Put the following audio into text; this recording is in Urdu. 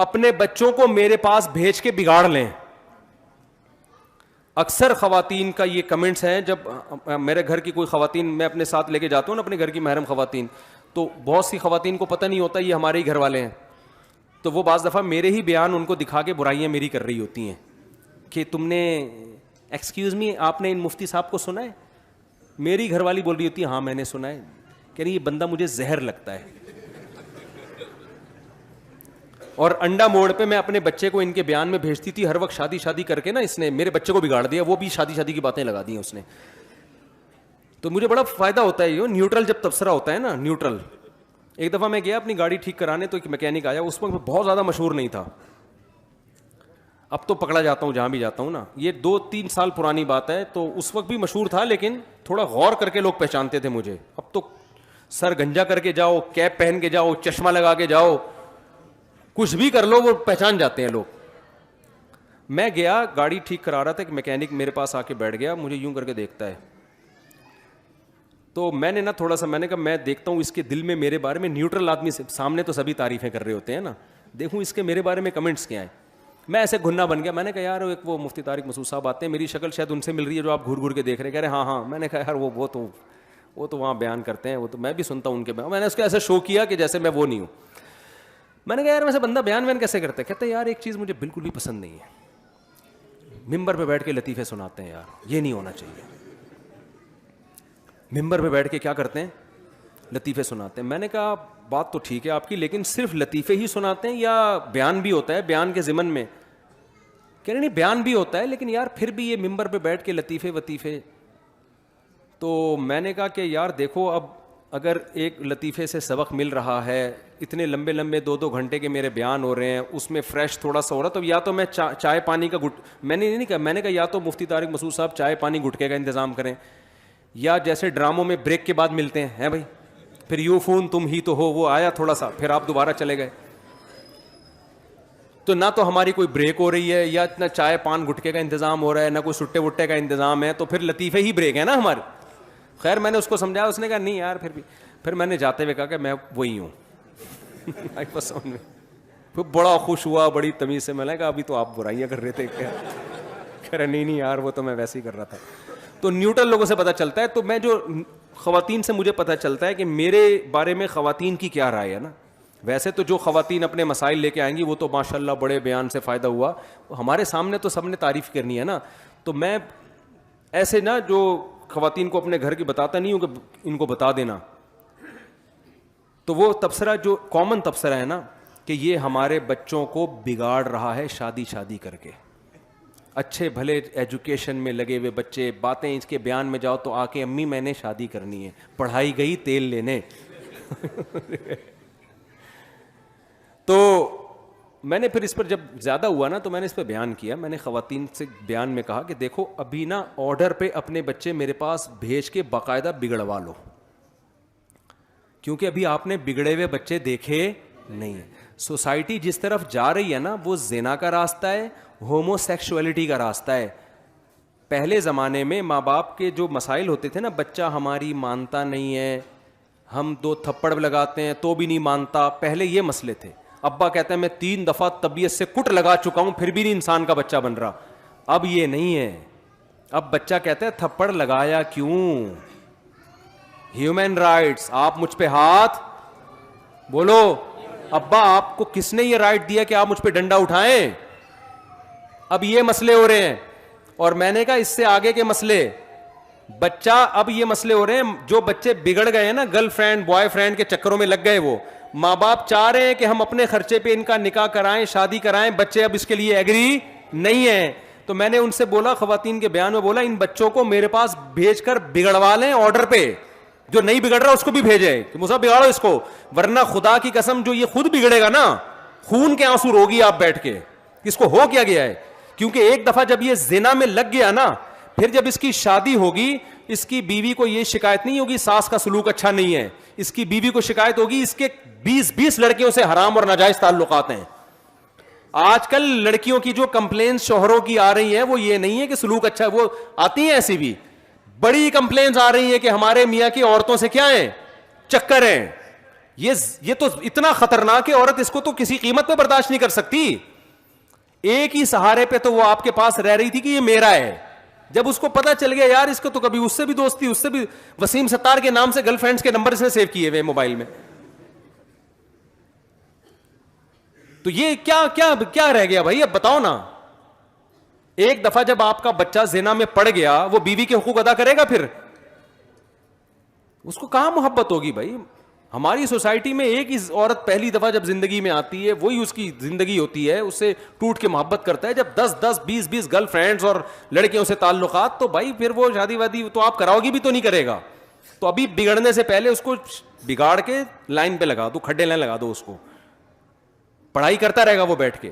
اپنے بچوں کو میرے پاس بھیج کے بگاڑ لیں. اکثر خواتین کا یہ کمنٹس ہیں, جب میرے گھر کی کوئی خواتین میں اپنے ساتھ لے کے جاتا ہوں نا, اپنے گھر کی محرم خواتین, تو بہت سی خواتین کو پتہ نہیں ہوتا یہ ہمارے ہی گھر والے ہیں, تو وہ بعض دفعہ میرے ہی بیان ان کو دکھا کے برائیاں میری کر رہی ہوتی ہیں کہ تم نے ایکسکیوز می آپ نے ان مفتی صاحب کو سنا ہے. میری گھر والی بول رہی ہوتی ہے ہاں میں نے سنا ہے, کہ یہ بندہ مجھے زہر لگتا ہے. اور انڈا موڑ پہ میں اپنے بچے کو ان کے بیان میں بھیجتی تھی ہر وقت, شادی کر کے نا اس نے میرے بچے کو بگاڑ دیا, وہ بھی شادی کی باتیں لگا دی اس نے. تو مجھے بڑا فائدہ ہوتا ہے یہ نیوٹرل جب تبصرہ ہوتا ہے نا, نیوٹرل. ایک دفعہ میں گیا اپنی گاڑی ٹھیک کرانے, تو ایک میکینک آیا, اس وقت بہت زیادہ مشہور نہیں تھا, اب تو پکڑا جاتا ہوں جہاں بھی جاتا ہوں نا, یہ 2-3 سال پرانی بات ہے. تو اس وقت بھی مشہور تھا لیکن تھوڑا غور کر کے لوگ پہچانتے تھے مجھے. اب تو سر گنجا کر کے جاؤ, کیپ پہن کے جاؤ, چشمہ لگا کے جاؤ, کچھ بھی کر لو وہ پہچان جاتے ہیں لوگ. میں گیا گاڑی ٹھیک کرا رہا تھا, کہ میکینک میرے پاس آ کے بیٹھ گیا, مجھے یوں کر کے دیکھتا ہے. تو میں نے نا تھوڑا سا میں نے کہا میں دیکھتا ہوں اس کے دل میں میرے بارے میں, نیوٹرل آدمی سے سامنے تو سبھی تعریفیں کر رہے ہوتے ہیں نا, دیکھوں اس کے میرے بارے میں کمنٹس کیا ہیں. میں ایسے گھننا بن گیا, میں نے کہا یار ایک وہ مفتی طارق مسعود صاحب آتے ہیں, میری شکل شاید ان سے مل رہی ہے جو آپ گھور گھور کے دیکھ رہے ہیں. کہہ رہے ہاں. میں نے کہا یار وہ تو وہاں بیان کرتے ہیں, وہ تو میں بھی سنتا ہوں ان کے بیان. میں نے اس کو ایسا شو کیا کہ جیسے میں وہ نہیں ہوں. میں نے کہا یار ویسے بندہ بیان کیسے کرتا ہے؟ کہتے ہیں یار ایک چیز مجھے بالکل بھی پسند نہیں ہے, ممبر پہ بیٹھ کے لطیفے سناتے ہیں, یار یہ نہیں ہونا چاہیے. ممبر پہ بیٹھ کے کیا کرتے ہیں؟ لطیفے سناتے ہیں. میں نے کہا بات تو ٹھیک ہے آپ کی, لیکن صرف لطیفے ہی سناتے ہیں یا بیان بھی ہوتا ہے بیان کے ضمن میں؟ کہہ رہے نہیں بیان بھی ہوتا ہے, لیکن یار پھر بھی یہ ممبر پہ بیٹھ کے لطیفے وطیفے. تو میں نے کہا کہ یار دیکھو اب اگر ایک لطیفے سے سبق مل رہا ہے, اتنے لمبے 2 گھنٹے کے میرے بیان ہو رہے ہیں, اس میں فریش تھوڑا سا ہو رہا, تو یا تو میں چائے پانی کا میں نے نہیں کہا, میں نے کہا یا تو مفتی طارق مسعود صاحب چائے پانی گٹکے کا انتظام کریں, یا جیسے ڈراموں میں بریک کے بعد ملتے ہیں بھائی, پھر یو فون تم ہی تو ہو, وہ آیا تھوڑا سا پھر آپ دوبارہ چلے گئے. تو نہ تو ہماری کوئی بریک ہو رہی ہے, یا اتنا چائے پان گٹکے کا انتظام ہو رہا ہے, نہ کوئی سٹے وٹے کا انتظام ہے, تو پھر لطیفے ہی بریک ہے نا ہمارے. خیر میں نے اس کو سمجھایا, اس نے کہا نہیں یار پھر میں نے جاتے ہوئے کہا کہ میں وہی ہوں. پھر بڑا خوش ہوا, بڑی تمیز سے. میں نے کہا ابھی تو آپ برائیاں کر رہے تھے. کہہ رہے نہیں یار وہ تو میں ویسے ہی کر رہا تھا. تو نیوٹرل لوگوں سے پتہ چلتا ہے. تو میں جو خواتین سے مجھے پتہ چلتا ہے کہ میرے بارے میں خواتین کی کیا رائے ہے نا. ویسے تو جو خواتین اپنے مسائل لے کے آئیں گی وہ تو ماشاءاللہ بڑے بیان سے فائدہ ہوا, ہمارے سامنے تو سب نے تعریف کرنی ہے نا. تو میں ایسے نا جو خواتین کو اپنے گھر کی بتاتا نہیں ہوں کہ ان کو بتا دینا, تو وہ تبصرہ جو کامن تبصرہ ہے نا کہ یہ ہمارے بچوں کو بگاڑ رہا ہے شادی کر کے. اچھے بھلے ایجوکیشن میں لگے ہوئے بچے, باتیں اس کے بیان میں جاؤ تو آ کے امی میں نے شادی کرنی ہے, پڑھائی گئی تیل لینے. تو میں نے پھر اس پر جب زیادہ ہوا نا تو میں نے اس پہ بیان کیا. میں نے خواتین سے بیان میں کہا کہ دیکھو ابھی نا آرڈر پہ اپنے بچے میرے پاس بھیج کے باقاعدہ بگڑوا لو, کیونکہ ابھی آپ نے بگڑے ہوئے بچے دیکھے نہیں ہیں. سوسائٹی جس طرف جا رہی ہے نا وہ زنا کا راستہ ہے, ہومو سیکشولیٹی کا راستہ ہے. پہلے زمانے میں ماں باپ کے جو مسائل ہوتے تھے نا, بچہ ہماری مانتا نہیں ہے, ہم 2 تھپڑ لگاتے ہیں تو بھی نہیں مانتا, پہلے یہ مسئلے تھے. ابا کہتا ہے میں 3 دفعہ طبیعت سے کٹ لگا چکا ہوں پھر بھی نہیں انسان کا بچہ بن رہا. اب یہ نہیں ہے, اب بچہ کہتا ہے تھپڑ لگایا کیوں, ہیومن رائٹس, آپ مجھ پہ ہاتھ بولو, ابا آپ کو کس نے یہ رائٹ دیا کہ آپ مجھ پہ ڈنڈا اٹھائیں. اب یہ مسئلے ہو رہے ہیں. اور میں نے کہا اس سے آگے کے مسئلے, بچہ اب یہ مسئلے ہو رہے ہیں, جو بچے بگڑ گئے ہیں نا گرل فرینڈ بوائے فرینڈ کے چکروں میں لگ گئے, وہ ماں باپ چاہ رہے ہیں کہ ہم اپنے خرچے پہ ان کا نکاح کرائیں, شادی کرائیں, بچے اب اس کے لیے ایگری نہیں ہیں. تو میں نے ان سے بولا, خواتین کے بیان میں بولا, ان بچوں کو میرے پاس بھیج کر بگڑوا لیں آرڈر پہ, جو نہیں بگڑ رہا اس کو بھی بھیجے کہ مصعب بگاڑو اس کو, ورنہ خدا کی قسم جو یہ خود بگڑے گا نا خون کے آنسو روگی آپ بیٹھ کے, اس کو ہو کیا گیا ہے. کیونکہ ایک دفعہ جب یہ زنا میں لگ گیا نا, پھر جب اس کی شادی ہوگی, اس کی بیوی کو یہ شکایت نہیں ہوگی ساس کا سلوک اچھا نہیں ہے, اس کی بیوی کو شکایت ہوگی اس کے 20 لڑکیوں سے حرام اور ناجائز تعلقات ہیں. آج کل لڑکیوں کی جو کمپلینس شوہروں کی آ رہی ہیں وہ یہ نہیں ہے کہ سلوک اچھا, وہ آتی ہیں ایسی بھی بڑی کمپلینس آ رہی ہیں کہ ہمارے میاں کی عورتوں سے کیا ہیں, چکر ہیں. یہ تو اتنا خطرناک ہے, عورت اس کو تو کسی قیمت پہ برداشت نہیں کر سکتی. ایک ہی سہارے پہ تو وہ آپ کے پاس رہ رہی تھی کہ یہ میرا ہے. جب اس کو پتا چل گیا یار اس کو تو کبھی اس سے بھی دوستی, اس سے بھی, وسیم ستار کے نام سے گرل فرینڈز کے نمبر اس نے سیو کیے ہوئے موبائل میں, تو یہ کیا کیا کیا رہ گیا بھائی؟ اب بتاؤ نا. ایک دفعہ جب آپ کا بچہ زنا میں پڑ گیا, وہ بیوی کے حقوق ادا کرے گا پھر؟ اس کو کہاں محبت ہوگی بھائی؟ ہماری سوسائٹی میں ایک ہی عورت پہلی دفعہ جب زندگی میں آتی ہے, وہی اس کی زندگی ہوتی ہے, اس سے ٹوٹ کے محبت کرتا ہے. جب 10-20 گرل فرینڈز اور لڑکیوں سے تعلقات, تو بھائی پھر وہ شادی وادی تو آپ کراؤ گی بھی تو نہیں کرے گا. تو ابھی بگڑنے سے پہلے اس کو بگاڑ کے لائن پہ لگا دو, کھڈے لائن لگا دو, اس کو پڑھائی کرتا رہے گا وہ بیٹھ کے.